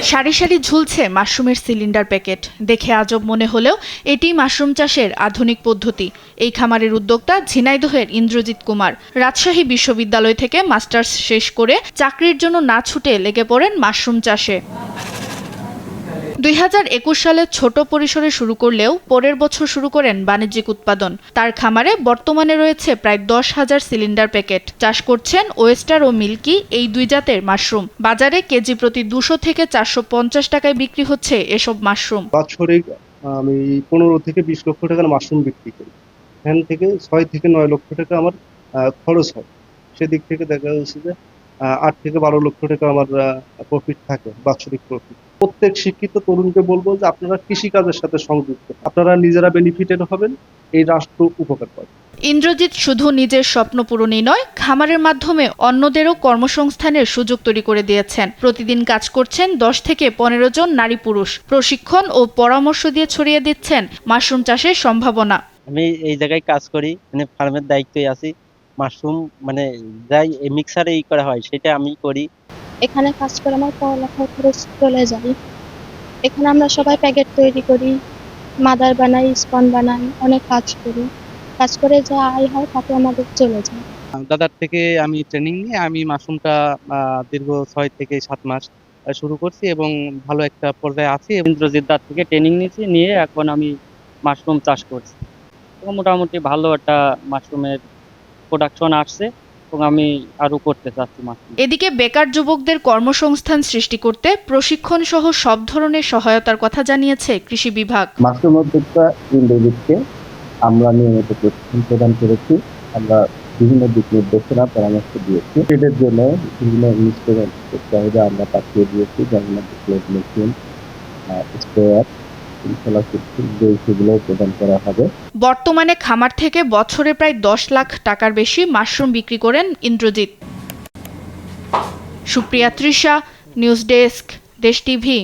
সারি সারি ঝুলছে মাশরুমের সিলিন্ডার প্যাকেট। দেখে আজব মনে হলেও এটি মাশরুম চাষের আধুনিক পদ্ধতি। এই খামারের উদ্যোক্তা ঝিনাইদহের ইন্দ্রজিৎ কুমার। রাজশাহী বিশ্ববিদ্যালয় থেকে মাস্টার্স শেষ করে চাকরির জন্য না ছুটে লেগে পড়েন মাশরুম চাষে। 2021 সালে ছোট পরিসরে শুরু করলেও পরের বছর শুরু করেন বাণিজ্যিক উৎপাদন। তার খামারে বর্তমানে রয়েছে প্রায় 10,000 সিলিন্ডার প্যাকেট। চাষ করছেন ওয়েস্টার ও মিল্কি এই দুই জাতের মাশরুম। বাজারে কেজি প্রতি 200 থেকে 450 টাকায় বিক্রি হচ্ছে এসব মাশরুম। বাৎসরিক আমি 15 থেকে 20 লক্ষ টাকার মাশরুম বিক্রি করি। এখান থেকে 6 থেকে 9 লক্ষ টাকা আমার খরচ হয়। সেদিক থেকে দেখা যাচ্ছে যে 8 থেকে 12 লক্ষ টাকা আমার প্রফিট থাকে, বাৎসরিক প্রফিট। প্রত্যেক শিক্ষিত তরুণকে বলবো যে আপনারা কৃষিকাজের সাথে সংযুক্ত, আপনারা নিজেরা বেনিফিটেড হবেন, এই রাষ্ট্র উপকার পাবে। ইন্দ্রজিৎ শুধু নিজের স্বপ্ন পূরণই নয়, খামারের মাধ্যমে অন্যদেরও কর্মসংস্থানের সুযোগ তৈরি করে দিয়েছেন। প্রতিদিন কাজ করছেন 10 থেকে 15 জন নারী পুরুষ। প্রশিক্ষণ ও পরামর্শ দিয়ে ছড়িয়ে দিচ্ছেন মাশরুম চাষের সম্ভাবনা। আমি এই জায়গায় কাজ করি, মানে ফার্মের দায়িত্বে আছি। মাশরুম মানে যাই মিক্সারে করা হয় সেটা আমি করি। এখানে কাজ করে আমার পড়ালেখার খরচ চলে যায়। এখানে আমরা সবাই প্যাকেট তৈরি করি, মাদার বানাই, স্পন বানাই, অনেক কাজ করি। কাজ করে যা আয় হয় তাতে আমাদের চলে যায়। দাদার থেকে আমি ট্রেনিং নিয়ে আমি মাশরুমটা দীর্ঘ 6 থেকে 7 মাস শুরু করছি এবং ভালো একটা পর্যায়ে আছি। ইন্দ্রজিৎ দার থেকে ট্রেনিং নিয়ে এখন আমি মাশরুম চাষ করছি। তো মোটামুটি ভালো একটা মাশরুমের প্রোডাকশন আসছে এবং আমি আরো করতে চাচ্ছি মাশরুম। এদিকে বেকার যুবকদের কর্মসংস্থান সৃষ্টি করতে প্রশিক্ষণ সহ সব ধরনের সহায়তার কথা জানিয়েছে কৃষি বিভাগ। মাশরুম উদ্যোক্তা ইন্দ্রজিৎকে আমরা নিয়মিত প্রশিক্ষণ প্রদান করেছি। আমরা বিভিন্ন দিক নির্দেশনা পরামর্শ দিয়েছি। এদের জন্য বিভিন্ন ইনস্ট্রুমেন্ট চাহিদা আমরা পাঠিয়ে দিয়েছি, যেমন মেশিন, স্প্রেয়ার, সেগুলো প্রদান করা হবে। বর্তমানে খামার থেকে বছরে প্রায় 10 লাখ টাকার বেশি মাশরুম বিক্রি করেন ইন্দ্রজিৎ। সুপ্রিয়া তৃষা, নিউজ ডেস্ক, দেশ টিভি।